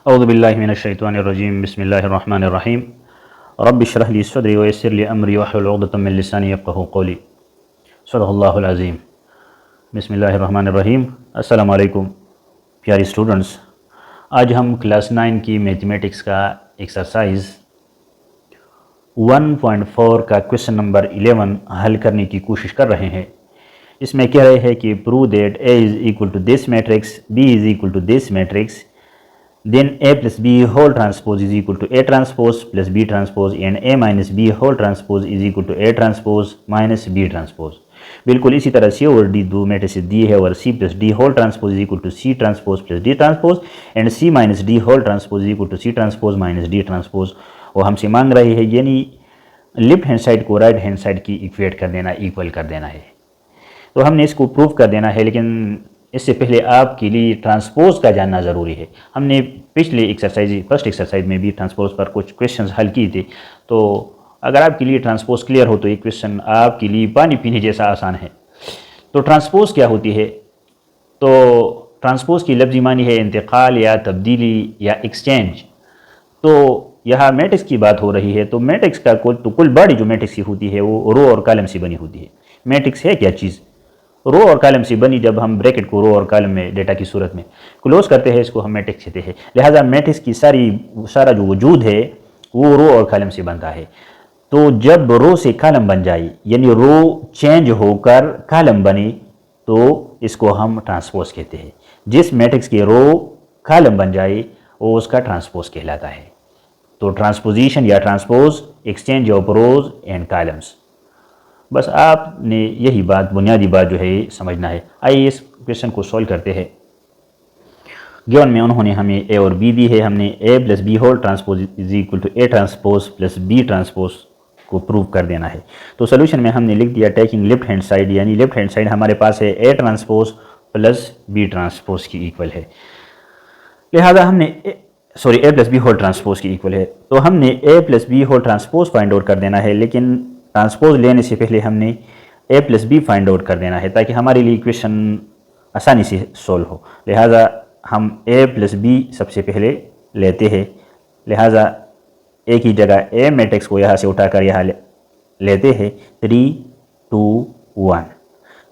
औज़ुबिल्लाहि मिनश्शैतानिर्रजीम बिस्मिल्लाहिर्रहमानिर्रहीम रब्बि इश्रह ली सदरी व यस्सिर ली अमरी वहलुल उक़दतम मिन लिसानी यफ़क़हू क़ौली सदक़ल्लाहुल अज़ीम। बिस्मिल्लाहिर्रहमानिर्रहीम। अस्सलामु अलैकुम प्यारे स्टूडेंट्स, आज हम क्लास 9 की मैथमेटिक्स का एक्सरसाइज 1.4 का क्वेश्चन नंबर 11 हल करने की कोशिश कर रहे हैं। इसमें कह रहे हैं कि prove that A is equal to this matrix, B is equal to this matrix, then a plus b whole transpose is equal to a transpose plus b transpose and a minus b whole transpose is equal to a transpose minus b transpose। बिल्कुल इसी तरह c और d दो matrices दी है और c plus d whole transpose is equal to c transpose plus d transpose and c minus d whole transpose is equal to c transpose minus d transpose। और हमसे मांग रहे हैं यानी लेफ्ट हैंड साइड को right hand side की equate कर देना, इक्वल कर देना है। तो हमने इसको प्रूव कर देना है, लेकिन इससे पहले आपके लिए ट्रांसपोज का जानना ज़रूरी है। हमने पिछले फर्स्ट एक्सरसाइज में भी ट्रांसपोज पर कुछ क्वेश्चंस हल किए थे, तो अगर आपके लिए ट्रांसपोज क्लियर हो तो ये क्वेश्चन आपके लिए पानी पीने जैसा आसान है। तो ट्रांसपोज क्या होती है? तो ट्रांसपोज की लफ्ज़ी मानी है इंतकाल या तब्दीली या एक्सचेंज। तो यहाँ मैट्रिक्स की बात हो रही है, तो मैट्रिक्स का कुल बॉडी जो मैट्रिक्स की होती है वो रो और कॉलम से बनी होती है। मैट्रिक्स है क्या चीज़? रो और कॉलम से बनी। जब हम ब्रैकेट को रो और कॉलम में डेटा की सूरत में क्लोज करते हैं, इसको हम मैट्रिक्स कहते हैं। लिहाजा मैट्रिक्स की सारा जो वजूद है वो रो और कॉलम से बनता है। तो जब रो से कॉलम बन जाए यानी रो चेंज होकर कॉलम बने तो इसको हम ट्रांसपोज कहते हैं। जिस मैट्रिक्स की रो कॉलम बन जाए वो उसका ट्रांसपोज कहलाता है। तो ट्रांसपोजिशन या transpose, exchange of rose and columns. बस आपने यही बात, बुनियादी बात जो है समझना है। आइए इस क्वेश्चन को सॉल्व करते हैं। गिवन में उन्होंने हमें ए और बी दी है। हमने A plus B whole transpose is equal to A transpose plus B transpose को प्रूव कर देना है। तो सोल्यूशन में हमने लिख दिया टेकिंग लेफ्ट हैंड साइड, यानी लेफ्ट हैंड साइड हमारे पास है A transpose plus B transpose की इक्वल है। लिहाजा हमने A plus B whole transpose की इक्वल है, तो हमने A plus B whole transpose find out कर देना है। लेकिन ट्रांसपोज लेने से पहले हमने A plus B find out कर देना है ताकि हमारे लिए इक्वेशन आसानी से सोल्व हो। लिहाजा हम ए प्लस बी सबसे पहले लेते हैं। लिहाजा ए की जगह ए मैट्रिक्स को यहाँ से उठाकर यहाँ लेते हैं 3, 2, 1।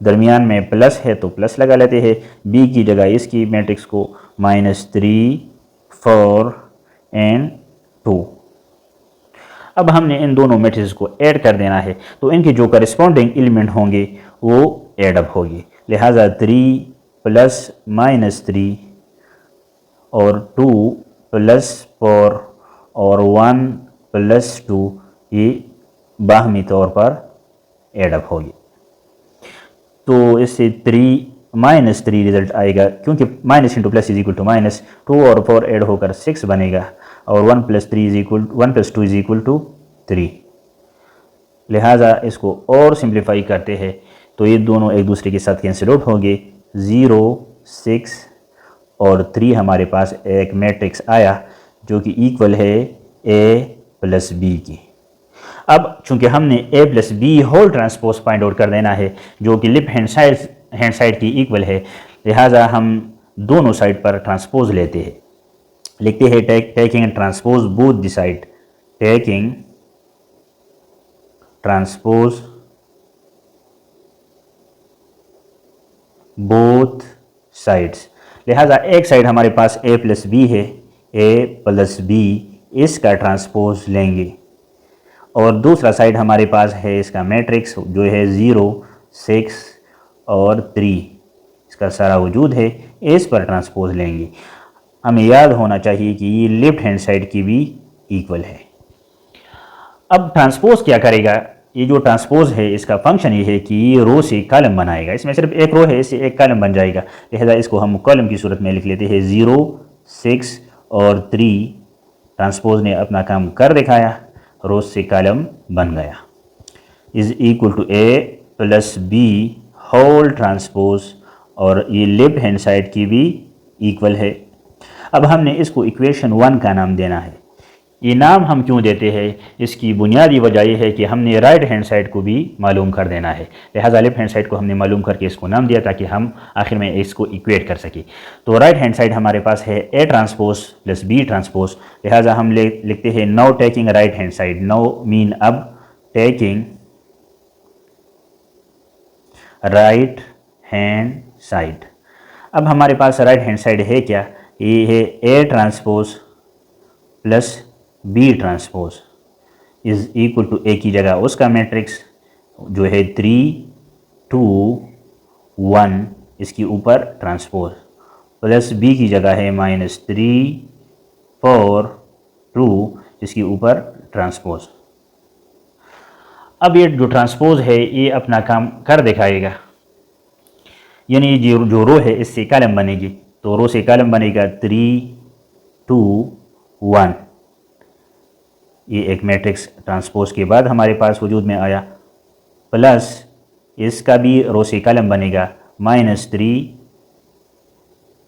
दरमियान में प्लस है तो प्लस लगा लेते हैं। बी की जगह इसकी मैट्रिक्स को -3, 4 एंड 2। अब हमने इन दोनों मैट्रिक्स को ऐड कर देना है, तो इनके जो करस्पॉन्डिंग एलिमेंट होंगे वो ऐड अप होगी। लिहाजा 3 प्लस -3 और 2 प्लस 4 और 1 प्लस 2 ये बाहमी तौर पर ऐड अप होगी। तो इससे -3 रिजल्ट आएगा, क्योंकि minus into plus is equal to minus. 2 और 4 ऐड होकर 6 बनेगा और 1 प्लस 2 इज इक्वल टू 3। लिहाजा इसको और सिंप्लीफाई करते हैं तो ये दोनों एक दूसरे के साथ कैंसिल आउट होंगे। 0, 6 और 3 हमारे पास एक मैट्रिक्स आया जो कि इक्वल है ए प्लस बी की। अब चूंकि हमने A plus B whole transpose find out कर देना है जो कि लेफ्ट हैंड साइड की इक्वल है, लिहाजा हम दोनों साइड पर ट्रांसपोज लेते हैं। लिखते हैं taking transpose both the side, taking transpose both sides. लिहाजा एक साइड हमारे पास ए प्लस बी है, ए प्लस बी इसका ट्रांसपोज लेंगे और दूसरा साइड हमारे पास है इसका मैट्रिक्स जो है 0, 6 और 3, इसका सारा वजूद है, इस पर ट्रांसपोज लेंगे। हमें याद होना चाहिए कि ये लेफ्ट हैंड साइड की भी इक्वल है। अब ट्रांसपोज क्या करेगा? ये जो ट्रांसपोज है इसका फंक्शन ये है कि ये रो से कॉलम बनाएगा। इसमें सिर्फ एक रो है, इससे एक कॉलम बन जाएगा। लिहाजा इसको हम कॉलम की सूरत में लिख लेते हैं 0, 6 और 3। ट्रांसपोज ने अपना काम कर दिखाया, रो से कॉलम बन गया। Is equal to A plus B whole transpose और ये लेफ्ट हैंड साइड की भी इक्वल है। अब हमने इसको इक्वेशन 1 का नाम देना है। ये नाम हम क्यों देते हैं, इसकी बुनियादी वजह यह है कि हमने राइट हैंड साइड को भी मालूम कर देना है, लिहाजा लेफ्ट हैंड साइड को हमने मालूम करके इसको नाम दिया ताकि हम आखिर में इसको इक्वेट कर सकें। तो राइट हैंड साइड हमारे पास है A transpose plus B transpose, लिहाजा हम लिखते हैं now taking right hand side. Now mean अब टेकिंग राइट हैंड साइड। अब हमारे पास राइट हैंड साइड है क्या, ये है A transpose plus B transpose is equal to A की जगह उसका मैट्रिक्स जो है 3 2 1 इसके ऊपर ट्रांसपोज, प्लस बी की जगह है -3 4 2 इसके ऊपर ट्रांसपोज। अब ये जो ट्रांसपोज है ये अपना काम कर दिखाएगा, यानी जो रो है इससे कॉलम बनेगी, तो रो से कॉलम बनेगा 3 2 1। ये एक मैट्रिक्स ट्रांसपोज के बाद हमारे पास वजूद में आया, प्लस इसका भी रो से कॉलम बनेगा -3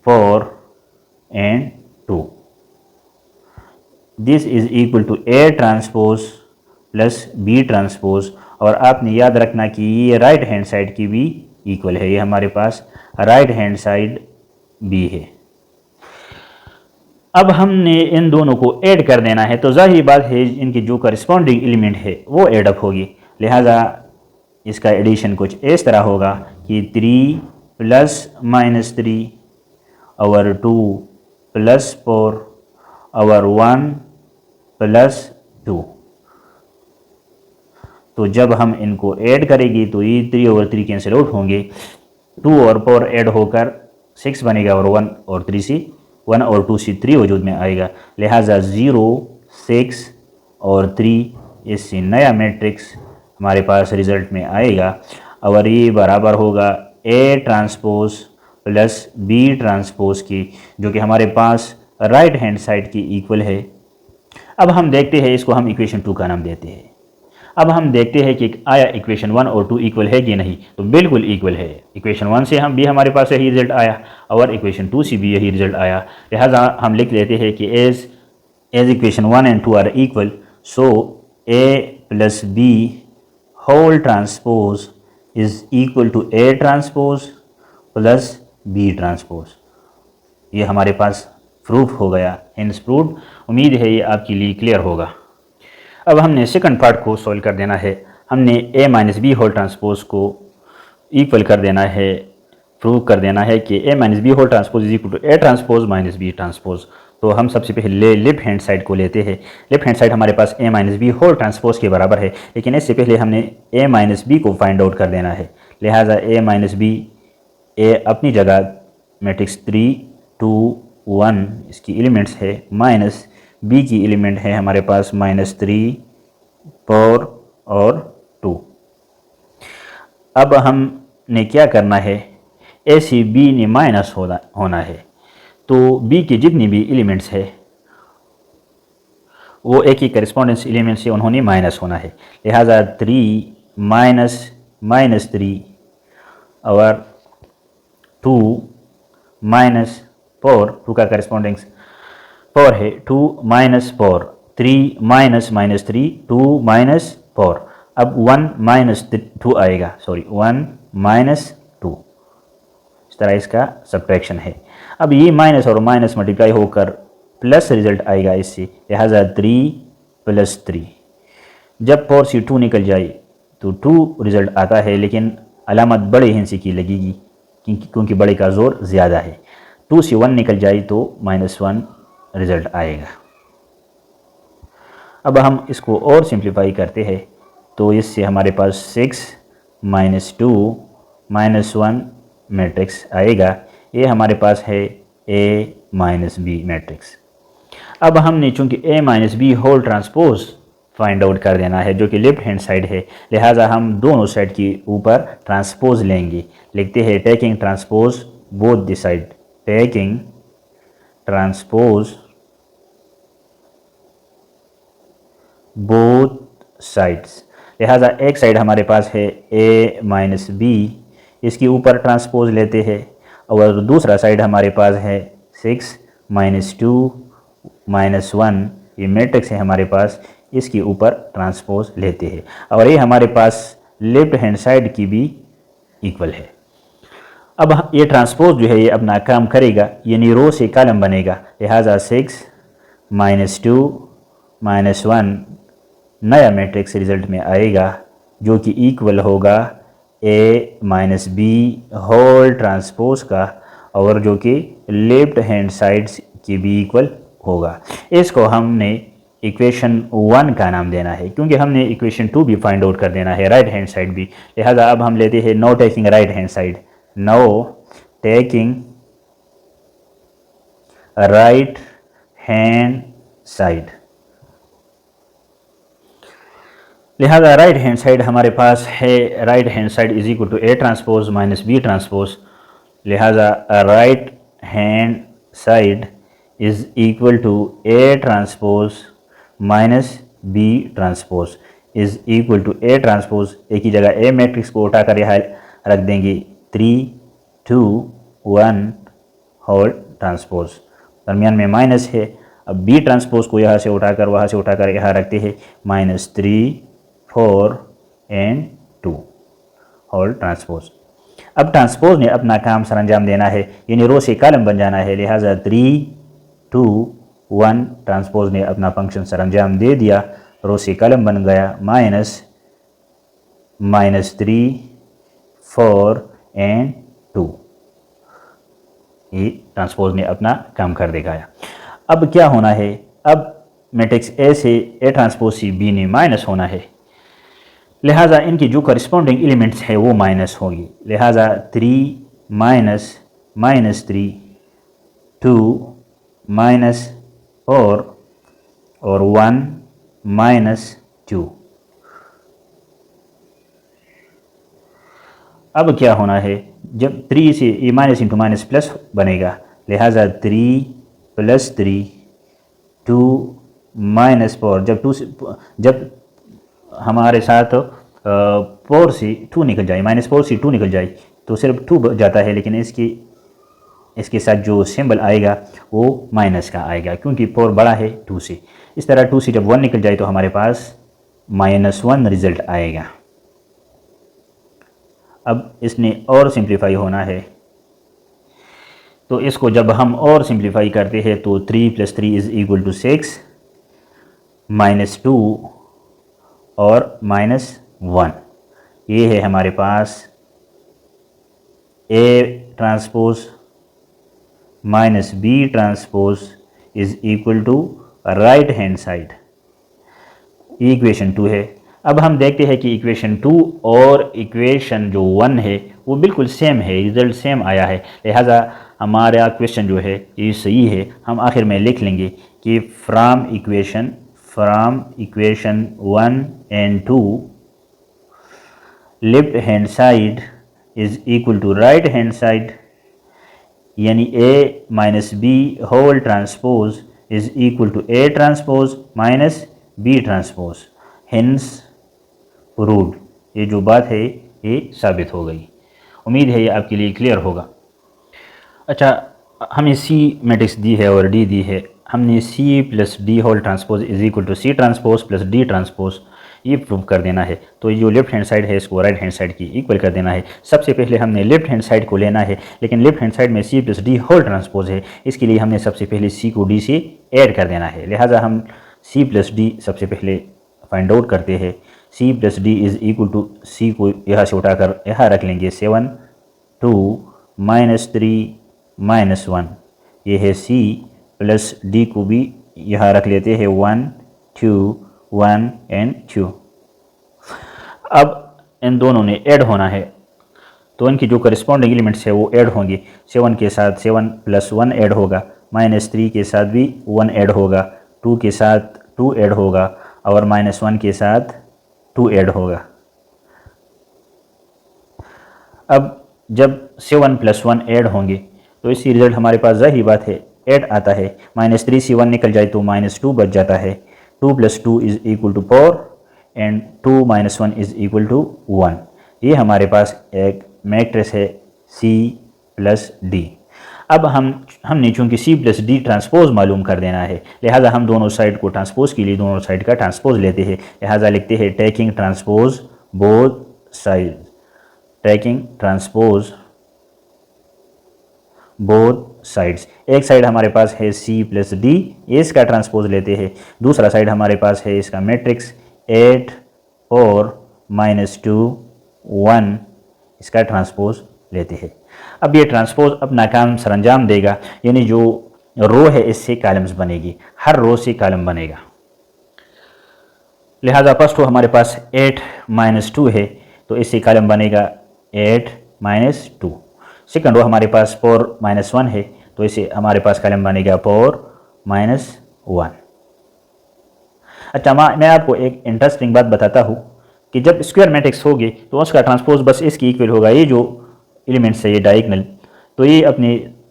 4 and 2। This is equal to A transpose plus B transpose, और आपने याद रखना कि ये राइट हैंड साइड की भी इक्वल है, ये हमारे पास राइट हैंड साइड बी है। अब हमने इन दोनों को ऐड कर देना है, तो जाहिर बात है इनकी जो करस्पॉन्डिंग एलिमेंट है वो एडअप होगी, लिहाजा इसका एडिशन कुछ इस तरह होगा कि 3 प्लस -3 और 2 प्लस 4 और 1 प्लस 2। तो जब हम इनको ऐड करेंगे तो ये 3 और 3 कैंसिल आउट होंगे, 2 और 4 ऐड होकर 6 बनेगा और 1 और 2 से 3 वजूद में आएगा, लिहाजा 0 6 और 3 इससे नया मैट्रिक्स हमारे पास रिज़ल्ट में आएगा, और ये बराबर होगा A transpose plus B transpose की, जो कि हमारे पास राइट हैंड साइड की इक्वल है। अब हम देखते हैं, इसको हम इक्वेशन 2 का नाम देते हैं। अब हम देखते हैं कि आया इक्वेशन 1 और 2 इक्वल है कि नहीं, तो बिल्कुल इक्वल है। इक्वेशन 1 से हम भी हमारे पास यही रिजल्ट आया और इक्वेशन 2 से भी यही रिजल्ट आया, लिहाजा हम लिख लेते हैं कि as equation 1 and 2 are equal, so A plus B whole transpose is equal to A transpose plus B transpose. ये हमारे पास प्रूफ हो गया, हेंस प्रूव्ड। उम्मीद है ये आपके लिए क्लियर होगा। अब हमने सेकंड पार्ट को सॉल्व कर देना है, हमने A minus B whole transpose को इक्वल कर देना है, प्रूव कर देना है कि A minus B whole transpose is equal to A transpose minus B transpose. तो हम सबसे पहले लेफ्ट हैंड साइड को लेते हैं। लेफ्ट हैंड साइड हमारे पास ए माइनस बी होल ट्रांसपोज के बराबर है, लेकिन इससे पहले हमने ए माइनस बी को फाइंड आउट कर देना है, लिहाजा ए माइनस बी, ए अपनी जगह मैट्रिक्स 3 2 1 इसकी एलिमेंट्स है, माइनस बी की एलिमेंट है हमारे पास -3 4 और 2। अब हमने क्या करना है, ए से बी ने माइनस होना है, तो बी के जितनी भी एलिमेंट्स है वो एक ही करेस्पॉन्डेंस एलिमेंट से उन्होंने माइनस होना है, लिहाजा 3 -3 और 2 -4, 2 का करेस्पॉन्डेंस 4 है, 2 -4 3 -3 2 -4। अब 1 -2 आएगा, 1 -2, इस तरह इसका सब्ट्रैक्शन है। अब ये माइनस और माइनस मल्टीप्लाई होकर प्लस रिजल्ट आएगा इससे, लिहाजा 3 + 3। जब 4 से 2 निकल जाए तो 2 रिजल्ट आता है, लेकिन अलामत बड़े हिंसे की लगेगी क्योंकि बड़े का ज़ोर ज़्यादा है। 2 से 1 निकल जाए तो -1 रिजल्ट आएगा। अब हम इसको और सिंप्लीफाई करते हैं, तो इससे हमारे पास 6 -2 -1 मैट्रिक्स आएगा। ये हमारे पास है A - B मैट्रिक्स। अब हमने चूंकि A - B whole transpose find out कर देना है, जो कि लेफ्ट हैंड साइड है, लिहाजा हम दोनों साइड के ऊपर ट्रांसपोज लेंगे। लिखते हैं taking transpose both the side, taking transpose both sides. लिहाजा एक साइड हमारे पास है A - B, इसके ऊपर ट्रांसपोज लेते हैं, और दूसरा साइड हमारे पास है 6 - 2 - 1, ये मैट्रिक्स है हमारे पास, इसके ऊपर ट्रांसपोज लेते हैं और ये हमारे पास लेफ्ट हैंड साइड की भी इक्वल है। अब ये ट्रांसपोज जो है ये अपना काम करेगा, यानी रो से कॉलम बनेगा, लिहाजा 6 -2 -1 नया मैट्रिक्स रिजल्ट में आएगा जो कि इक्वल होगा A minus B whole transpose का, और जो कि लेफ्ट हैंड साइड की भी इक्वल होगा। इसको हमने इक्वेशन 1 का नाम देना है क्योंकि हमने इक्वेशन 2 भी फाइंड आउट कर देना है, राइट हैंड साइड भी। लिहाजा अब हम लेते हैं now taking right hand side, no taking right hand side. लिहाजा राइट हैंड साइड हमारे पास है, right hand side is equal to A transpose minus B transpose. लिहाजा right hand side is equal to A transpose minus B transpose is equal to A transpose. एक ही जगह A matrix को उठाकर यहाँ रख देंगे, 3 2 1 होल ट्रांसपोज, दरमियान में माइनस है। अब B ट्रांसपोज को यहाँ से उठाकर वहाँ से उठाकर यहाँ रखते हैं, -3 4 एंड 2 होल ट्रांसपोज। अब ट्रांसपोज ने अपना काम सरअंजाम देना है, यानी रो से कॉलम बन जाना है। लिहाजा 3 2 1 ट्रांसपोज ने अपना फंक्शन सरअंजाम दे दिया, रो से कॉलम बन गया, -3 4 एंड 2। ये ट्रांसपोज ने अपना काम कर दिखाया। अब क्या होना है, अब मैट्रिक्स A से A ट्रांसपोज सी B ने माइनस होना है, लिहाजा इनकी जो करस्पॉन्डिंग एलिमेंट्स है वो माइनस होगी। लिहाजा 3 -3 2 -4 और 1 -2। अब क्या होना है, जब 3 से ये माइनस इंटू माइनस प्लस बनेगा, लिहाजा 3 + 3 2 -4। जब हमारे साथ 4 से 2 निकल जाए, -4 से 2 निकल जाए तो सिर्फ 2 जाता है, लेकिन इसके साथ जो सिंबल आएगा वो माइनस का आएगा क्योंकि 4 बड़ा है 2 से। इस तरह 2 से जब 1 निकल जाए तो हमारे पास -1 रिजल्ट आएगा। अब इसने और सिंप्लीफाई होना है, तो इसको जब हम और सिंप्लीफाई करते हैं तो 3 + 3 = 6 -2 और -1। ये है हमारे पास A transpose minus B transpose = right hand side. ये इक्वेशन 2 है। अब हम देखते हैं कि इक्वेशन 2 और इक्वेशन जो 1 है वो बिल्कुल सेम है, रिजल्ट सेम आया है। लिहाजा हमारा क्वेश्चन जो है ये सही है। हम आखिर में लिख लेंगे कि from equation 1 and 2 left hand side is equal to right hand side, यानी A minus B whole transpose is equal to A transpose minus B transpose. Hence proved. ये जो बात है ये साबित हो गई। उम्मीद है ये आपके लिए क्लियर होगा। अच्छा, हमें C मैट्रिक्स दी है और D दी है। हमने C + D whole transpose is equal to C transpose + D transpose ये प्रूव कर देना है। तो ये जो लेफ्ट हैंड साइड है इसको राइट हैंड साइड की इक्वल कर देना है। सबसे पहले हमने लेफ्ट हैंड साइड को लेना है, लेकिन लेफ्ट हैंड साइड में C + D होल ट्रांसपोज है, इसके लिए हमने सबसे पहले C को D से ऐड कर देना है। लिहाजा हम C + D सबसे पहले फाइंड आउट करते हैं। C + D is equal to C को यहाँ से उठाकर यहाँ रख लेंगे, 7 2 -3 -1। ये है C + D को भी यहाँ रख लेते हैं, 1 2 1 एंड 2। अब इन दोनों ने ऐड होना है तो इनकी जो करस्पॉन्डिंग एलिमेंट्स है वो ऐड होंगे। 7 के साथ 7 + 1 ऐड होगा, -3 के साथ भी 1 ऐड होगा, 2 के साथ 2 ऐड होगा और -1 के साथ 2 ऐड होगा। अब जब 7 + 1 ऐड होंगे तो इसकी रिजल्ट हमारे पास ज़ाहिर बात है ऐड आता है। -3 से 1 निकल जाए तो -2 बच जाता है। 2 + 2 = 4 एंड 2 - 1 = 1। ये हमारे पास एक मैट्रिक्स है C + D। अब हमने चूँकि सी प्लस डी ट्रांसपोज मालूम कर देना है, लिहाजा हम दोनों साइड को ट्रांसपोज के लिए दोनों साइड का ट्रांसपोज लेते हैं। लिहाजा लिखते हैं taking transpose both side, taking transpose both sides. एक साइड हमारे पास है सी प्लस डी, इसका ट्रांसपोज लेते हैं। दूसरा साइड हमारे पास है इसका मैट्रिक्स 8 और -2 1, इसका ट्रांसपोज लेते हैं। अब ये ट्रांसपोज अपना काम सरंजाम देगा, यानी जो रो है इससे कॉलम्स बनेगी, हर रो से कॉलम बनेगा। लिहाजा फर्स्ट रो हमारे पास 8 - 2 है, तो इससे कॉलम बनेगा 8 - 2। सेकंड रो हमारे पास 4 - 1 है, तो इसे हमारे पास कॉलम बनेगा 4 - 1। अच्छा, मैं आपको एक इंटरेस्टिंग बात बताता हूँ कि जब स्क्वायर मैट्रिक्स होगी तो उसका ट्रांसपोज बस इसकी इक्वल होगा। ये जो एलिमेंट्स है ये डायगोनल, तो ये अपनी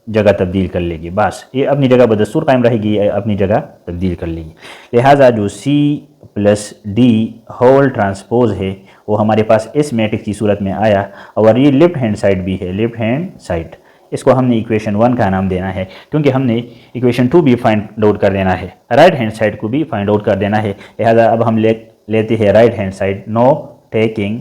जगह तब्दील कर लेगी, बस ये अपनी जगह बदस्तूर कायम रहेगी, ये अपनी जगह तब्दील कर लेगी। लिहाजा जो C plus D whole transpose है वो हमारे पास इस मैट्रिक्स की सूरत में आया, और ये लेफ्ट हैंड साइड भी है, लेफ्ट हैंड साइड। इसको हमने इक्वेशन 1 का नाम देना है, क्योंकि हमने इक्वेशन 2 भी फाइंड आउट कर देना है, राइट हैंड साइड को भी फाइंड आउट कर देना है। लिहाजा अब हम लेते हैं right hand side, no taking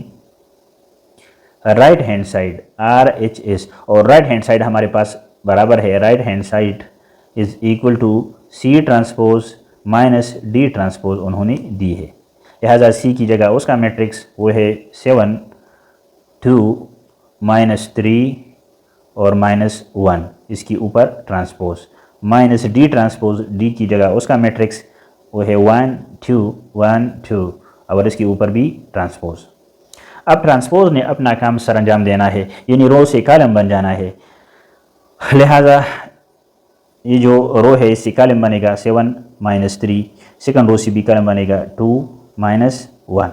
right hand side RHS, और राइट हैंड साइड हमारे पास बराबर है, right hand side is equal to C transpose minus D transpose उन्होंने दी है। लिहाजा सी की जगह उसका मैट्रिक्स वो है 7 2 -3 और -1, इसकी ऊपर transpose, minus D transpose, D की जगह उसका मैट्रिक्स वो है 1 2 1 2 और इसके ऊपर भी ट्रांसपोज। अब ट्रांसपोज ने अपना काम सरंजाम देना है, यानी रो से कॉलम बन जाना है। लिहाजा ये जो रो है इससे कॉलम बनेगा 7 - 3, सेकंड रो से भी कॉलम बनेगा 2 - 1।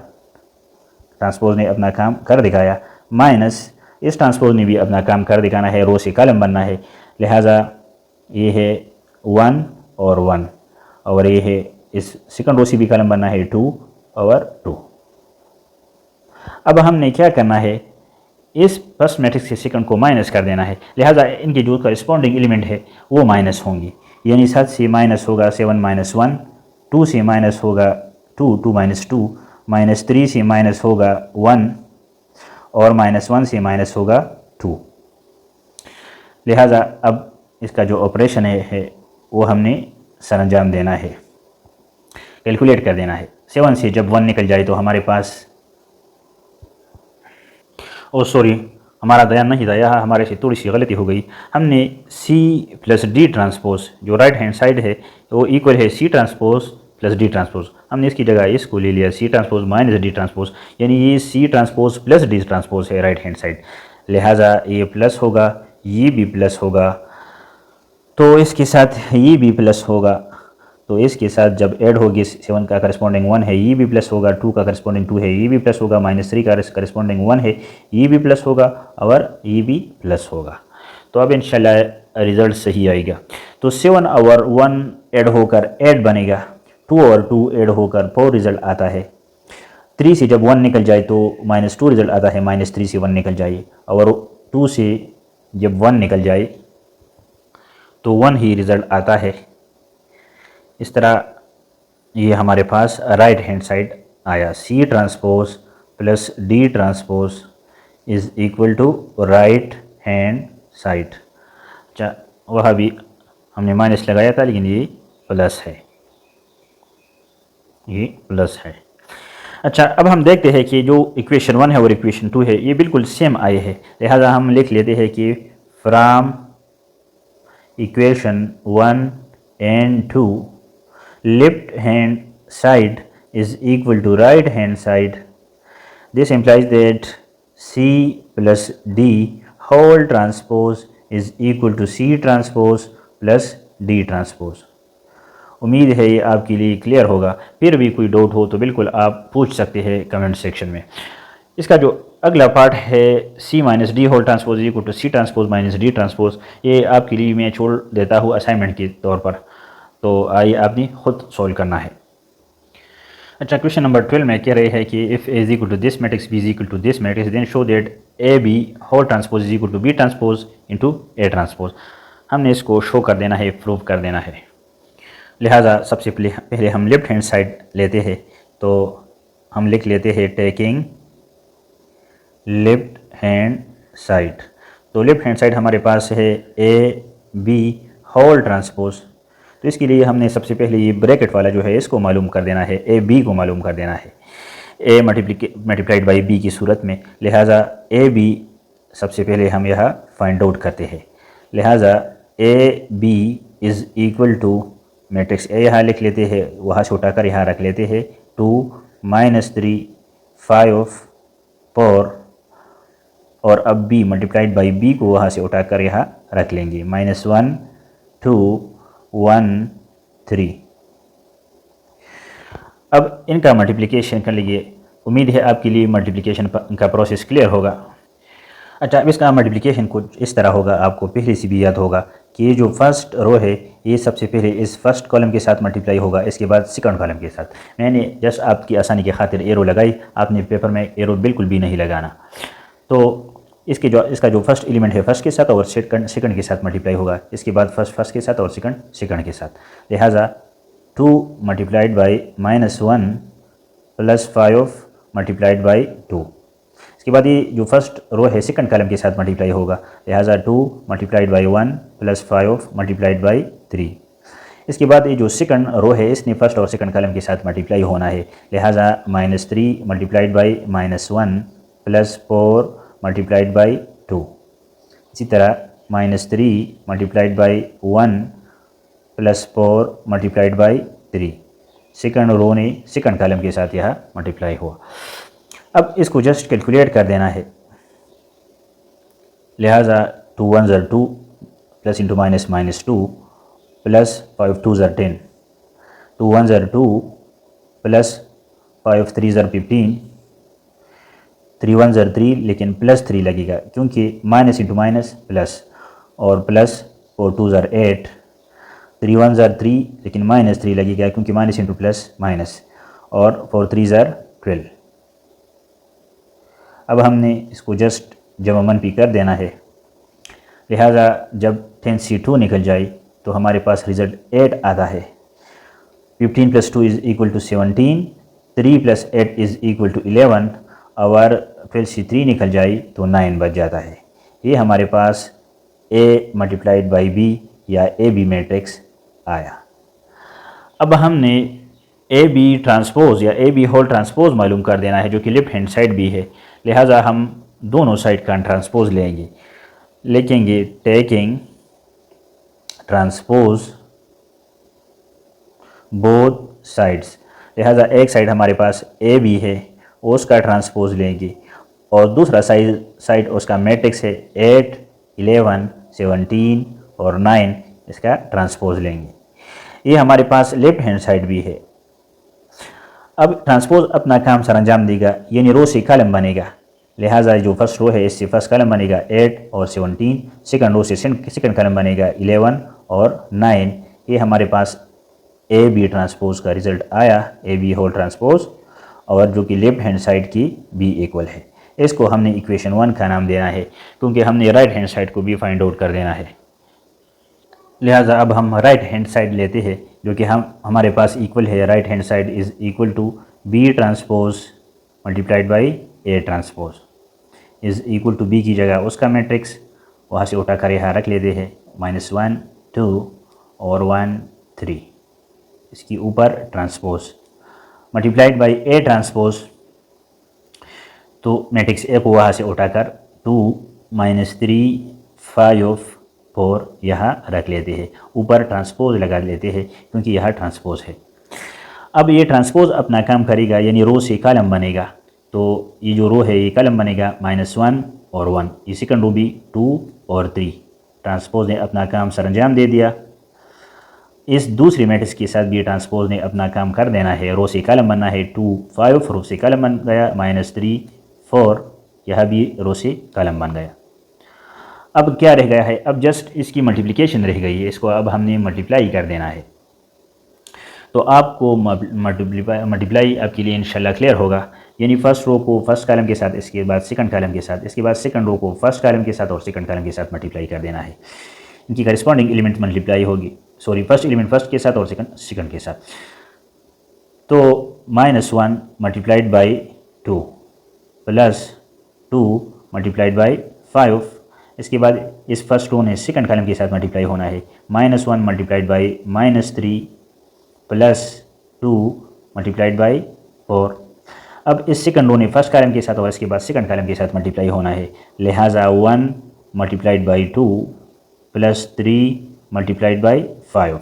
ट्रांसपोज ने अपना काम कर दिखाया, माइनस इस ट्रांसपोज ने भी अपना काम कर दिखाना है, रो से कॉलम बनना है। लिहाजा ये है 1 और 1, और ये है इस सेकंड रो से भी कॉलम बनना है 2 और 2। अब हमने क्या करना है, इस फर्स्ट मैट्रिक्स के सेकंड को माइनस कर देना है। लिहाजा इनके जो करिस्पॉन्डिंग एलिमेंट है वो माइनस होंगी, यानी 7 से माइनस होगा 7 - 1, 2 से माइनस होगा 2 2 - 2, -3 से माइनस होगा 1 और -1 से माइनस होगा 2। लिहाजा अब इसका जो ऑपरेशन है वो हमने सरंजाम देना है, कैलकुलेट कर देना है। 7 से जब 1 निकल जाए तो हमारे पास, ओ सॉरी हमारा ध्यान नहीं था, यहाँ हमारे से थोड़ी सी गलती हो गई। हमने सी प्लस डी ट्रांसपोज जो राइट हैंड साइड है वो इक्वल है C transpose plus D transpose, हमने इसकी जगह इसको ले लिया C transpose minus D transpose, यानी ये C transpose plus D transpose है राइट हैंड साइड। लिहाजा ये प्लस होगा, ये भी प्लस होगा, तो इसके साथ ये भी प्लस होगा, तो इसके साथ जब ऐड होगी 7 का करस्पॉन्डिंग 1 है, ये भी प्लस होगा, 2 का करस्पॉन्डिंग 2 है, ये भी प्लस होगा, -3 का करस्पॉन्डिंग 1 है, ये भी प्लस होगा और ये भी प्लस होगा। तो अब इंशाल्लाह रिजल्ट सही आएगा। तो 7 और 1 ऐड होकर 8 बनेगा, 2 और 2 ऐड होकर 4 रिजल्ट आता है। 3 से जब 1 निकल जाए तो -2 रिजल्ट आता है, -3 से 1 निकल जाए, और 2 से जब 1 निकल जाए तो 1 ही रिजल्ट आता है। इस तरह ये हमारे पास राइट हैंड साइड आया, C transpose plus D transpose is equal to right hand side. अच्छा, वह भी हमने माइनस लगाया था लेकिन ये प्लस है, ये प्लस है। अच्छा, अब हम देखते हैं कि जो इक्वेशन 1 है और इक्वेशन 2 है ये बिल्कुल सेम आए हैं। लिहाजा हम लिख लेते हैं कि from equation 1 and 2 left hand side is equal to right hand side. This implies that C plus D whole transpose is equal to C transpose plus D transpose. उम्मीद है ये आपके लिए क्लियर होगा। फिर भी कोई डाउट हो तो बिल्कुल आप पूछ सकते हैं कमेंट सेक्शन में। इसका जो अगला पार्ट है C minus D whole transpose equal to C transpose minus D transpose, ये आपके लिए मैं छोड़ देता हूँ असाइनमेंट के तौर पर, तो आइए आपने खुद सॉल्व करना है। अच्छा, क्वेश्चन नंबर 12 में कह रहे हैं कि if A is equal to this matrix, B is equal to this matrix, then show that A B whole transpose is equal to B transpose into A transpose. हमने इसको शो कर देना है, प्रूव कर देना है। लिहाजा सबसे पहले हम लेफ़्ट हैंड साइड लेते हैं, तो हम लिख लेते हैं टेकिंग लेफ़्ट हैंड साइड। तो लेफ़्ट हैंड साइड हमारे पास है ए बी होल ट्रांसपोज। तो इसके लिए हमने सबसे पहले ये ब्रैकेट वाला जो है इसको मालूम कर देना है, ए बी को मालूम कर देना है ए मल्टीप्लाइड बाई बी की सूरत में। लिहाजा ए बी सबसे पहले हम यह फाइंड आउट करते हैं। लिहाजा A B is equal to matrix A यहाँ लिख लेते हैं, वहाँ से उठाकर यहाँ रख लेते हैं 2 -3 5 4 और अब b मल्टीप्लाइड बाई b को वहाँ से उठाकर यहाँ रख लेंगे -1 2 1 3। अब इनका मल्टीप्लिकेशन कर लीजिए। उम्मीद है आपके लिए मल्टीप्लिकेशन का प्रोसेस क्लियर होगा। अच्छा, अब इसका मल्टीप्लिकेशन कुछ इस तरह होगा, आपको पहले से भी याद होगा कि ये जो फर्स्ट रो है ये सबसे पहले इस फर्स्ट कॉलम के साथ मल्टीप्लाई होगा, इसके बाद सेकंड कॉलम के साथ। मैंने जस्ट आपकी आसानी के खातिर एरो लगाई, आपने पेपर में एरो बिल्कुल भी नहीं लगाना। तो इसका जो फर्स्ट एलिमेंट है फर्स्ट के साथ और सेकंड के साथ मल्टीप्लाई होगा, इसके बाद फर्स्ट के साथ और सेकंड के साथ। लिहाजा 2 मल्टीप्लाइड बाई -1 + 5 मल्टीप्लाइड बाई 2। इसके बाद ये जो फर्स्ट रो है सेकंड कॉलम के साथ मल्टीप्लाई होगा, लिहाजा 2 मल्टीप्लाइड बाई 1 + 5 मल्टीप्लाइड बाई 3। इसके बाद ये जो सेकंड रो है इसने फर्स्ट और सेकंड कॉलम के साथ मल्टीप्लाई होना है, लिहाजा -3 मल्टीप्लाइड बाई -1 + 4 मल्टीप्लाइड बाई 2। इसी तरह -3 multiplied by 1 + 4 multiplied by 3। Second row ने सेकंड कॉलम के साथ यह मल्टीप्लाई हुआ। अब इसको जस्ट कैलकुलेट कर देना है। लिहाजा 2 1 ज़र 2 प्लस इंटू माइनस -2 प्लस 5 2 ज़र 10, 2 1 ज़र 2 प्लस 5 3 ज़र 15, 3 1 ज़र 3, लेकिन प्लस 3 लगेगा क्योंकि माइनस इंटू माइनस प्लस, और प्लस 4 2 ज़र 8, 3 1 ज़र 3, लेकिन -3 लगेगा क्योंकि माइनस इंटू प्लस माइनस, और 4 3 ज़र 12। अब हमने इसको जस्ट जमा मनफी कर देना है। लिहाजा जब 10 से 2 निकल जाए तो हमारे पास रिज़ल्ट 8 आता है। 15 + 2 is equal to 17, 3 + 8 is equal to 11, और 12 से 3 निकल जाए तो 9 बच जाता है। ये हमारे पास a मल्टीप्लाइड बाई b या ए बी मैट्रिक्स आया। अब हमने ए बी ट्रांसपोज या ए बी होल ट्रांसपोज मालूम कर देना है, जो कि लेफ्ट हैंड साइड भी है। लिहाजा हम दोनों साइड का ट्रांसपोज लिखेंगे टेकिंग ट्रांसपोज बोथ साइड्स। लिहाजा एक साइड हमारे पास ए बी है, उसका ट्रांसपोज लेंगे, और दूसरा साइड उसका मैट्रिक्स है 8 11 17 और 9, इसका ट्रांसपोज लेंगे। ये हमारे पास लेफ्ट हैंड साइड भी है। अब ट्रांसपोज अपना काम सर अंजाम देगा, यानी रो से कॉलम बनेगा। लिहाजा जो फर्स्ट रो है इससे फर्स्ट कॉलम बनेगा 8 और 17, सेकंड रो से सेकंड कॉलम बनेगा 11 और 9। ये हमारे पास ए बी ट्रांसपोज का रिजल्ट आया, ए बी होल ट्रांसपोज, और जो कि लेफ्ट हैंड साइड की बी इक्वल है। इसको हमने इक्वेशन 1 का नाम देना है क्योंकि हमने राइट हैंड साइड को भी फाइंड आउट कर देना है। लिहाजा अब हम राइट हैंड साइड लेते हैं, जो कि हमारे पास इक्वल है, right hand side is equal to B transpose multiplied by A transpose is equal to B की जगह उसका मैट्रिक्स वहाँ से उठाकर यहाँ रख लेते हैं -1 2 और 1 3, इसकी ऊपर transpose multiplied by A transpose. तो मैट्रिक्स ए को वहाँ से उठाकर 2 -3 5 4 यहाँ रख लेते हैं, ऊपर ट्रांसपोज लगा लेते हैं क्योंकि यह ट्रांसपोज है। अब ये ट्रांसपोज अपना काम करेगा, यानी रो से कॉलम बनेगा। तो ये जो रो है ये कॉलम बनेगा -1 और 1, ये सेकंड रो भी 2 और 3। ट्रांसपोज ने अपना काम सर अंजाम दे दिया। इस दूसरी मैट्रिक्स के साथ भी ट्रांसपोज ने अपना काम कर देना है, रो से कॉलम बनना है 2 5, रो से कॉलम बन गया -3 4, यह भी रो से कॉलम बन गया। अब क्या रह गया है, अब जस्ट इसकी मल्टीप्लिकेशन रह गई है, इसको अब हमने मल्टीप्लाई कर देना है। तो आपको मल्टीप्लाई आपके लिए इंशाल्लाह क्लियर होगा, यानी फर्स्ट रो को फर्स्ट कॉलम के साथ, इसके बाद सेकंड कॉलम के साथ, इसके बाद सेकंड रो को फर्स्ट कॉलम के साथ और सेकंड कॉलम के साथ मल्टीप्लाई कर देना है। इनकी करस्पॉन्डिंग एलिमेंट मल्टीप्लाई होगी, सॉरी फर्स्ट एलिमेंट फर्स्ट के साथ और सेकंड के साथ। तो -1 multiplied by 2 plus 2 multiplied by 5, इसके बाद इस फर्स्ट रो ने सेकंड कॉलम के साथ मल्टीप्लाई होना है, -1 multiplied by -3 plus 2 multiplied by 4। अब इस सेकंड रो ने फर्स्ट कॉलम के साथ और इसके बाद सेकंड कॉलम के साथ मल्टीप्लाई होना है, लिहाजा 1 multiplied by 2 plus 3 multiplied by 5।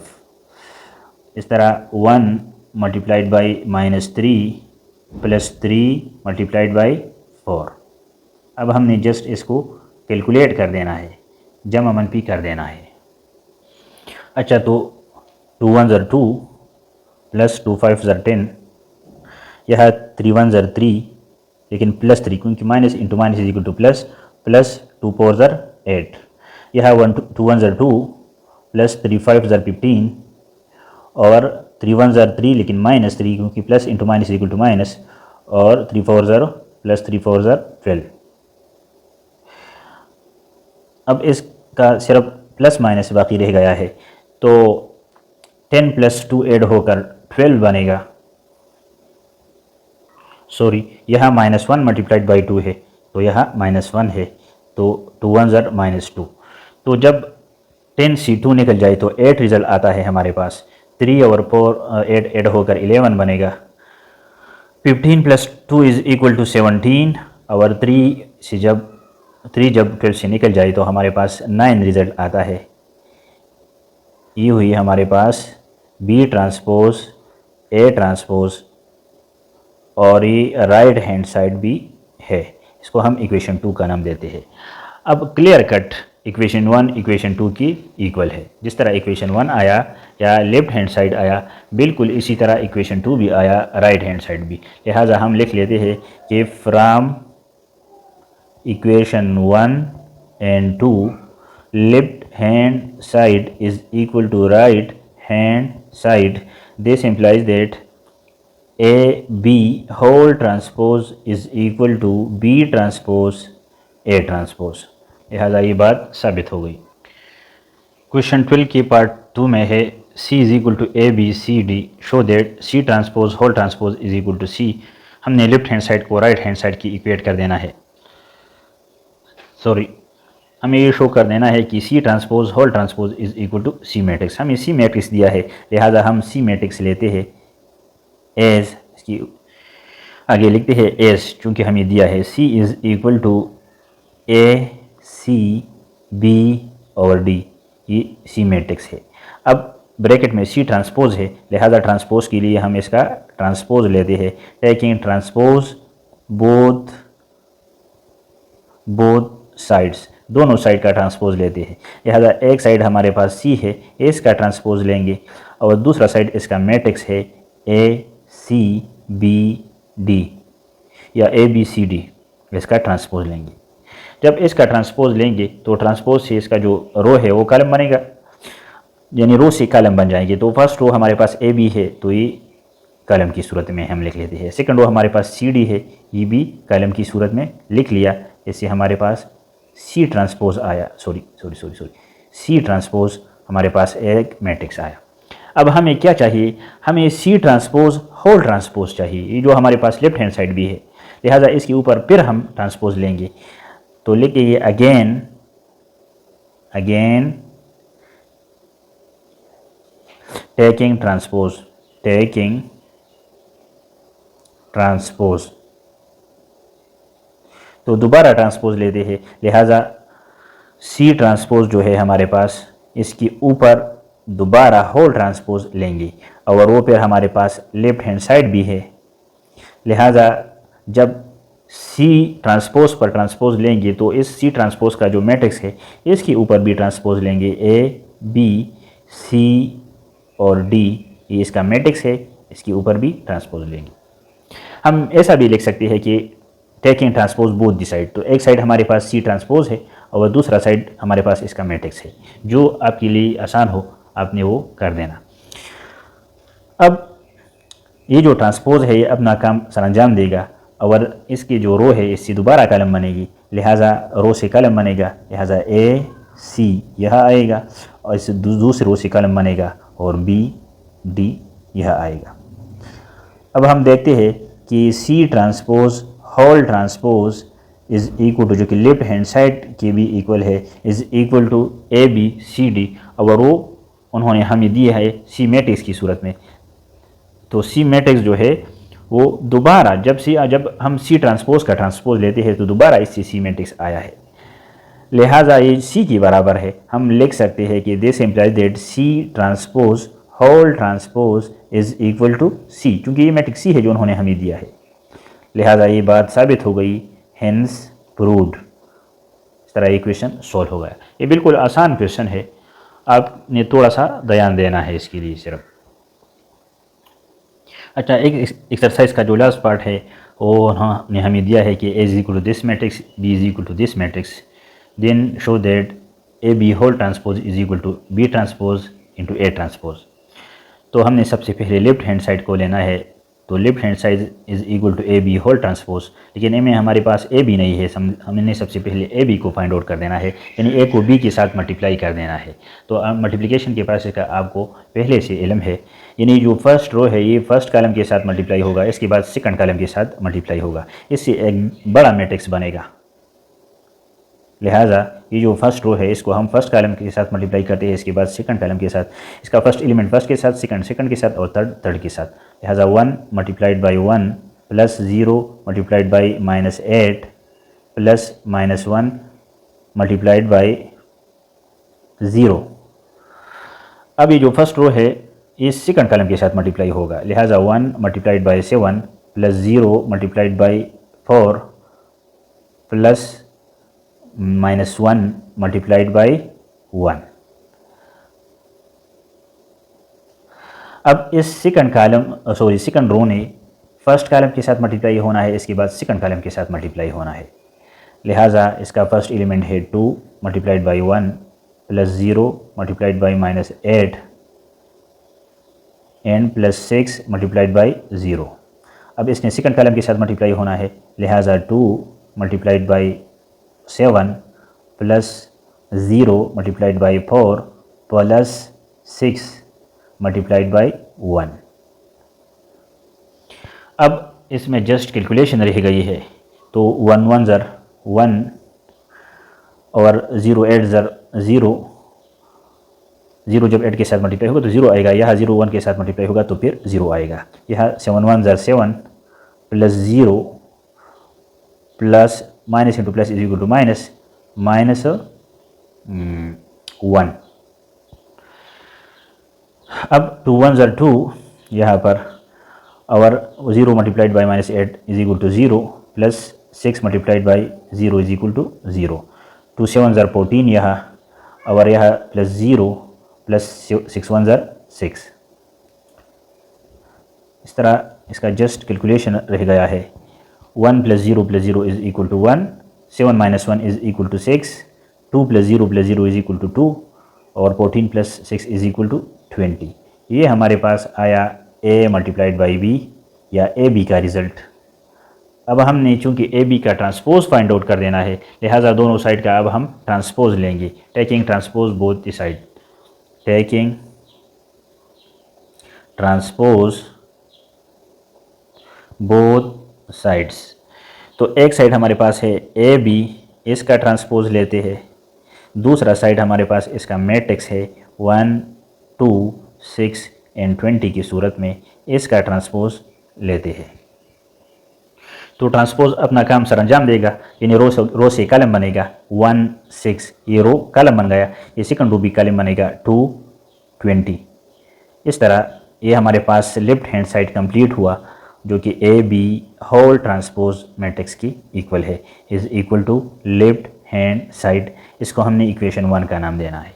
इस तरह 1 multiplied by -3 plus 3 multiplied by 4। अब हमने जस्ट इसको कैलकुलेट कर देना है, जमा मनफी कर देना है। अच्छा, तो 2 1 ज़र 2 प्लस 2 5 ज़र 10, यह 3 1 ज़र 3, लेकिन प्लस 3 क्योंकि minus into minus is equal two plus, plus 2 4 ज़र 8, यह 2 1 ज़र 2 प्लस 3 5 ज़र 15 और 3 1 ज़र 3 लेकिन -3 क्योंकि plus into minus is equal to minus, और 3 4 ज़र प्लस 3 4 ज़र 12। अब इसका सिर्फ प्लस माइनस बाकी रह गया है, तो 10 प्लस 2 ऐड होकर 12 बनेगा। सॉरी, यहाँ -1 मल्टीप्लाइड बाई 2 है, तो यहाँ -1 है, तो 2 1 ज़र -2। तो जब 10 से 2 निकल जाए तो 8 रिजल्ट आता है हमारे पास। 3 और 4 8 ऐड होकर 11 बनेगा। 15 प्लस 2 इज़ इक्वल टू 17, और 3 जब 12 से निकल जाए तो हमारे पास 9 रिजल्ट आता है। ये हुई हमारे पास बी ट्रांसपोज ए ट्रांसपोज, और ये राइट हैंड साइड भी है। इसको हम इक्वेशन 2 का नाम देते हैं। अब क्लियर कट इक्वेशन 1 इक्वेशन 2 की इक्वल है। जिस तरह इक्वेशन 1 आया या लेफ्ट हैंड साइड आया, बिल्कुल इसी तरह इक्वेशन 2 भी आया राइट हैंड साइड भी। लिहाजा हम लिख लेते हैं कि from equation 1 and 2 left hand side is equal to right hand side, this implies that A B whole transpose is equal to B transpose A transpose. लिहाजा ये बात साबित हो गई। क्वेश्चन 12 के पार्ट 2 में है C is equal to A B C D, show that C transpose whole transpose is equal to C. हमने लेफ्ट हैंड साइड को राइट हैंड साइड की इक्वेट कर देना है, सॉरी हमें ये शो कर देना है कि C transpose whole transpose is equal to C matrix. हमें सी मैट्रिक्स दिया है, लिहाजा हम सी मैट्रिक्स लेते हैं एज, इसकी आगे लिखते हैं एस, चूँकि हमें दिया है C is equal to A C B और डी, ये सी मैट्रिक्स है। अब ब्रैकेट में सी ट्रांसपोज है, लिहाजा ट्रांसपोज के लिए हम इसका ट्रांसपोज लेते हैं, टेकिंग ट्रांसपोज बोथ साइड्स, दोनों साइड का ट्रांसपोज लेते हैं। लिहाजा एक साइड हमारे पास सी है, इसका ट्रांसपोज लेंगे, और दूसरा साइड इसका मैट्रिक्स है ए सी बी डी या ए बी सी डी, इसका ट्रांसपोज लेंगे। जब इसका ट्रांसपोज लेंगे तो ट्रांसपोज से इसका जो रो है वो कॉलम बनेगा, यानी रो से कॉलम बन जाएंगे। तो फर्स्ट रो हमारे पास ए बी है, तो ये कॉलम की सूरत में हम लिख लेते हैं। सेकंड रो हमारे पास सी डी है, ये भी कॉलम की सूरत में लिख लिया। इससे हमारे पास सी ट्रांसपोज आया, सॉरी सी ट्रांसपोज हमारे पास एक मैट्रिक्स आया। अब हमें क्या चाहिए, हमें सी ट्रांसपोज होल ट्रांसपोज चाहिए, ये जो हमारे पास लेफ्ट हैंड साइड भी है। लिहाजा इसके ऊपर फिर हम ट्रांसपोज लेंगे, तो लिखिए अगेन टेकिंग ट्रांसपोज, तो दोबारा ट्रांसपोज लेते हैं। लिहाजा सी ट्रांसपोज जो है हमारे पास, इसके ऊपर दोबारा होल ट्रांसपोज लेंगे, और वो फिर हमारे पास लेफ्ट हैंड साइड भी है। लिहाजा जब सी ट्रांसपोज पर ट्रांसपोज लेंगे तो इस सी ट्रांसपोज का जो मैट्रिक्स है इसके ऊपर भी ट्रांसपोज लेंगे, ए बी सी और डी, ये इसका मैट्रिक्स है, इसके ऊपर भी ट्रांसपोज लेंगे। हम ऐसा भी लिख सकते हैं कि taking transpose both the side, तो एक साइड हमारे पास सी ट्रांसपोज है और दूसरा साइड हमारे पास इसका मैट्रिक्स है। जो आपके लिए आसान हो आपने वो कर देना। अब ये जो ट्रांसपोज है ये अपना काम सरअंजाम देगा, और इसकी जो रो है इससे दोबारा कॉलम बनेगी, लिहाजा रो से कॉलम बनेगा। लिहाजा ए सी यह आएगा और इस दूसरे रो से कॉलम बनेगा और बी डी यह आएगा। अब हम देखते हैं कि C transpose whole transpose is equal to, जो कि लेफ्ट हैंड साइड के भी इक्वल है, is equal to A B C D. और वो उन्होंने हमें दिया है सी मैट्रिक्स की सूरत में। तो सी मैट्रिक्स जो है वो दोबारा जब हम सी ट्रांसपोज का ट्रांसपोज लेते हैं तो दोबारा इससे सी मैट्रिक्स आया है, लिहाजा ये सी की बराबर है। हम लिख सकते हैं कि this implies that C transpose whole transpose is equal to C, क्योंकि ये मैट्रिक्स सी है जो उन्होंने हमें दिया है, लिहाजा ये बात साबित हो गई, हेंस प्रूव्ड। इस तरह ये क्वेश्चन सॉल्व हो गया। ये बिल्कुल आसान क्वेश्चन है, आपने थोड़ा सा ध्यान देना है इसके लिए सिर्फ। अच्छा, एक एक्सरसाइज का जो लास्ट पार्ट है वो उन्होंने हमें दिया है कि A is equal to this matrix, B is equal to this matrix, then show that A B whole transpose is equal to B transpose into A transpose. तो हमने सबसे पहले लेफ्ट हैंड साइड को लेना है, तो left hand side is equal to A B whole transpose, लेकिन A में हमारे पास ए बी नहीं है, हमने सबसे पहले ए बी को फाइंड आउट कर देना है, यानी ए को बी के साथ मल्टीप्लाई कर देना है। तो मल्टीप्लिकेशन के प्रोसेस का आपको पहले से इल्म है, यानी जो फर्स्ट रो है ये फर्स्ट कॉलम के साथ मल्टीप्लाई होगा, इसके बाद सेकंड कॉलम के साथ मल्टीप्लाई होगा, इससे एक बड़ा मैट्रिक्स बनेगा। लिहाजा ये जो फर्स्ट रो है इसको हम फर्स्ट कॉलम के साथ मल्टीप्लाई करते हैं, इसके बाद सेकंड कॉलम के साथ, इसका फर्स्ट एलिमेंट फर्स्ट के साथ, सेकंड के साथ और थर्ड के साथ। लिहाजा 1 multiplied by 1 plus 0 multiplied by -8 plus -1 multiplied by 0। अब ये जो फर्स्ट रो है ये सेकंड कॉलम के साथ मल्टीप्लाई होगा, लिहाजा 1 multiplied by 7 plus 0 multiplied by 4 plus -1 multiplied by 1। अब इस सेकंड रो ने फर्स्ट कॉलम के साथ मल्टीप्लाई होना है, इसके बाद सेकंड कॉलम के साथ मल्टीप्लाई होना है, लिहाजा इसका फर्स्ट एलिमेंट है 2 multiplied by 1 plus 0 multiplied by -8 and plus 6 multiplied by 0। अब इसने सेकंड कॉलम के साथ मल्टीप्लाई होना है, लिहाजा 2 multiplied by 7 plus 0 multiplied by 4 plus 6 multiplied by 1। अब इसमें जस्ट कैलकुलेशन रह गई है, तो 1 1 ज़र 1 और 0 8 ज़र 0, 0 जब 8 के साथ मल्टीप्लाई होगा तो 0 आएगा, यहाँ 0 1 के साथ मल्टीप्लाई होगा तो फिर 0 आएगा। यहाँ 7 1 ज़र 7 plus 0 plus minus into plus is equal to minus 1। अब 2 1 ज़र 2 यहाँ पर, और 0 multiplied by -8 is equal to 0 plus 6 multiplied by 0 is equal to 0। 2 7 ज़र 14 यहाँ, और यहाँ प्लस 0 प्लस 6 1 ज़र 6। इस तरह इसका जस्ट कैलकुलेशन रह गया है। 1 plus 0 is equal to 1, 7 minus 1 is equal to 6, 2 plus 0 is equal to 2, और 14 प्लस 6 इज इक्वल टू 20। ये हमारे पास आया a मल्टीप्लाइड बाई b या ए बी का रिज़ल्ट। अब हमने चूंकि ए बी का ट्रांसपोज फाइंड आउट कर देना है, लिहाजा दोनों साइड का अब हम ट्रांसपोज लेंगे, taking transpose both the side, taking transpose both sides. तो एक साइड हमारे पास है ए बी, इसका ट्रांसपोज लेते हैं, दूसरा साइड हमारे पास इसका मैट्रिक्स है 1 2 6 एंड 20 की सूरत में, इसका ट्रांसपोज लेते हैं। तो ट्रांसपोज अपना काम सर अंजाम देगा, यानी रो से कॉलम बनेगा 1 6, ये रो कॉलम बन गया, ये सेकंड रो भी कॉलम बनेगा 2 20। इस तरह ये हमारे पास लेफ्ट हैंड साइड कंप्लीट हुआ, जो कि A B whole transpose matrix की इक्वल है, is equal to left hand side. इसको हमने इक्वेशन 1 का नाम देना है।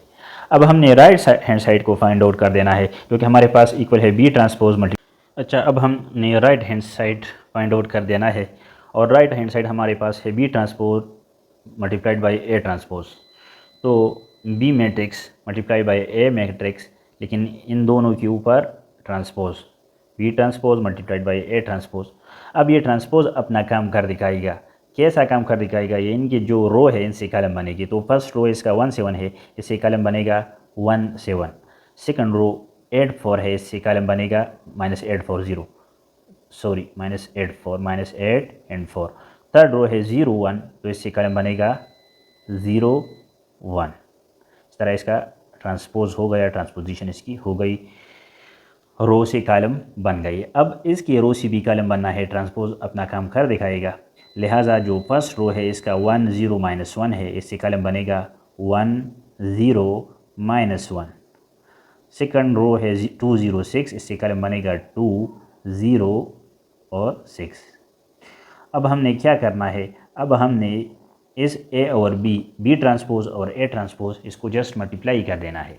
अब हमने राइट हैंड साइड को फाइंड आउट कर देना है, जो कि हमारे पास इक्वल है बी ट्रांसपोज मल्टी। अच्छा, अब हमने right hand side find out कर देना है, और राइट हैंड साइड हमारे पास है B transpose multiplied by A transpose. तो B matrix multiply by A matrix, लेकिन इन दोनों के ऊपर transpose, B transpose multiplied by A transpose. अब ये ट्रांसपोज अपना काम कर दिखाएगा कैसा काम कर दिखाएगा, ये इनकी जो रो है इनसे कॉलम बनेगी। तो फर्स्ट रो इसका 1 7 है, इससे कॉलम बनेगा 1 7। सेकंड रो 8 4 है, इससे कॉलम बनेगा -8 4 0, सॉरी -8 4 -8 एंड 4। थर्ड रो है 0 1, तो इससे कॉलम बनेगा 0 1। इस तरह इसका ट्रांसपोज हो गया, ट्रांसपोजिशन इसकी हो गई, रो से कॉलम बन गई। अब इसकी रो से भी कॉलम बनना है, ट्रांसपोज अपना काम कर दिखाएगा। लिहाजा जो फर्स्ट रो है इसका 1 0 -1 है, इससे कॉलम बनेगा 1 0 -1। सेकंड रो है 2 0 6, इससे कॉलम बनेगा 2 0 और 6। अब हमने क्या करना है, अब हमने इस ए और बी ट्रांसपोज और ए ट्रांसपोज इसको जस्ट मल्टीप्लाई कर देना है।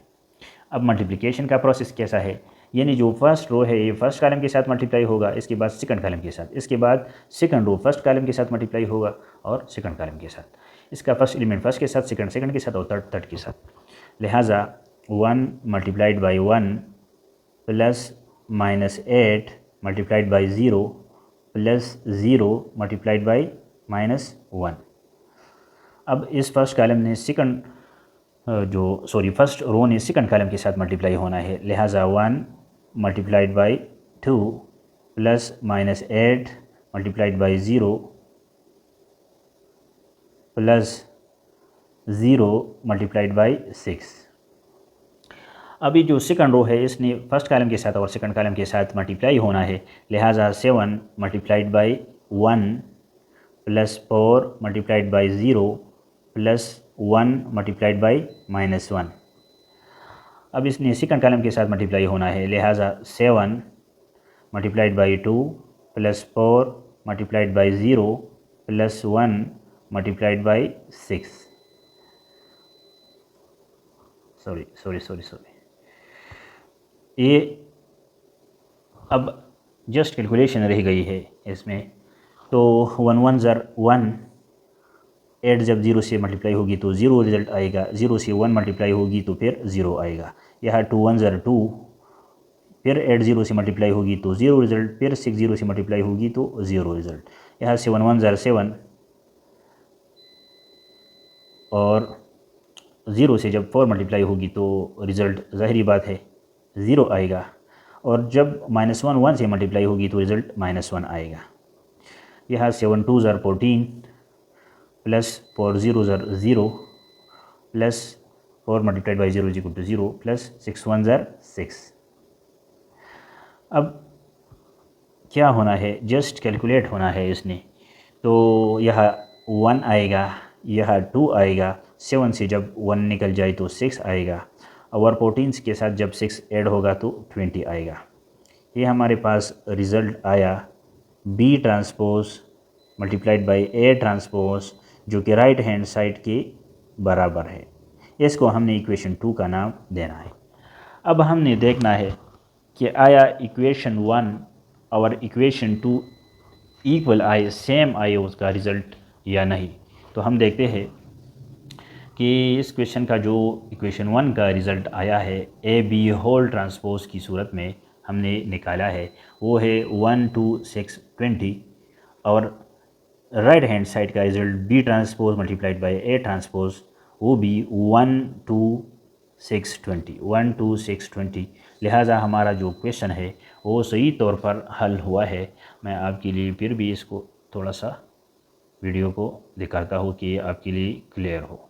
अब मल्टीप्लिकेशन का प्रोसेस कैसा है, यानी जो फर्स्ट रो है ये फर्स्ट कॉलम के साथ मल्टीप्लाई होगा, इसके बाद सेकंड कॉलम के साथ, इसके बाद सेकंड रो फर्स्ट कॉलम के साथ मल्टीप्लाई होगा और सेकंड कॉलम के साथ, इसका फर्स्ट एलिमेंट फर्स्ट के साथ, सेकंड सेकंड के साथ और थर्ड थर्ड के साथ। लिहाजा 1 multiplied by 1 plus -8 multiplied by 0 plus 0 multiplied by -1। अब इस फर्स्ट कॉलम ने सेकंड फर्स्ट रो ने सेकंड कॉलम के साथ मल्टीप्लाई होना है। लिहाजा 1 multiplied by 2 plus -8 multiplied by 0 plus 0 multiplied by 6। अभी जो सेकंड रो है इसने फर्स्ट कॉलम के साथ और सेकंड कॉलम के साथ मल्टीप्लाई होना है। लिहाजा 7 multiplied by 1 plus 4 multiplied by 0 plus 1 multiplied by -1। अब इसने सेकंड कॉलम के साथ मल्टीप्लाई होना है। लिहाजा 7 multiplied by 2 plus 4 multiplied by 0 plus 1 multiplied by 6। Sorry ये अब जस्ट कैलकुलेशन रह गई है इसमें। तो 1 1 ज़र 1, 8 जब 0 से मल्टीप्लाई होगी तो 0 रिज़ल्ट आएगा, 0 से 1 मल्टीप्लाई होगी तो फिर 0 आएगा। यह 2 1 ज़र 2, फिर 8 0 से मल्टीप्लाई होगी तो 0 रिज़ल्ट, फिर 6 0 से मल्टीप्लाई होगी तो 0 रिज़ल्ट। यह 7 1 ज़र 7 और 0 से जब 4 मल्टीप्लाई होगी तो रिज़ल्ट ज़ाहिरी बात है 0 आएगा, और जब -1 1 से मल्टीप्लाई होगी तो रिज़ल्ट -1 आएगा। यह 7 2 ज़र 14 प्लस 4 0 ज़र 0 plus 4 multiplied by 0 equal to 0 plus 6 1 ज़र 6। अब क्या होना है, जस्ट कैलकुलेट होना है इसने। तो यह 1 आएगा, यह 2 आएगा, 7 से जब 1 निकल जाए तो 6 आएगा, और 14 के साथ जब 6 ऐड होगा तो 20 आएगा। ये हमारे पास रिज़ल्ट आया B transpose multiplied by A transpose, जो कि राइट हैंड साइड के बराबर है। इसको हमने इक्वेशन 2 का नाम देना है। अब हमने देखना है कि आया इक्वेशन 1 और इक्वेशन 2 इक्वल आए, सेम आए उसका रिज़ल्ट या नहीं। तो हम देखते हैं कि इस क्वेश्चन का जो इक्वेशन 1 का रिज़ल्ट आया है ए बी होल ट्रांसपोज की सूरत में हमने निकाला है, वो है 1 2 6 20, और राइट हैंड साइड का result B transpose multiplied by A transpose, वो भी 1 2 6 20, 1 2 6 20। लिहाजा हमारा जो क्वेश्चन है वो सही तौर पर हल हुआ है। मैं आपके लिए फिर भी इसको थोड़ा सा वीडियो को दिखाता हूँ कि आपके लिए क्लियर हो।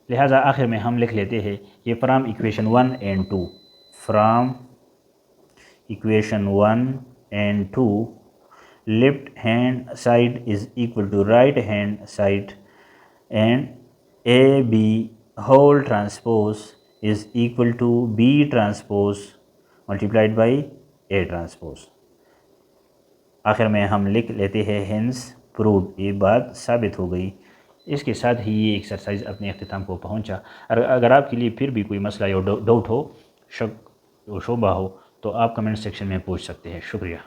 लिहाजा आखिर में हम लिख लेते हैं कि from equation 1 and 2, from equation 1 and 2 left hand side is equal to right hand side and A B whole transpose is equal to B transpose multiplied by A transpose. आखिर में हम लिख लेते हैं हेंस प्रूव्ड, ये बात साबित हो गई। इसके साथ ही ये एक्सरसाइज अपने अख्तिताम को पहुंचा। अगर आपके लिए फिर भी कोई मसला या डाउट हो, शक शुबा हो, तो आप कमेंट सेक्शन में पूछ सकते हैं। शुक्रिया।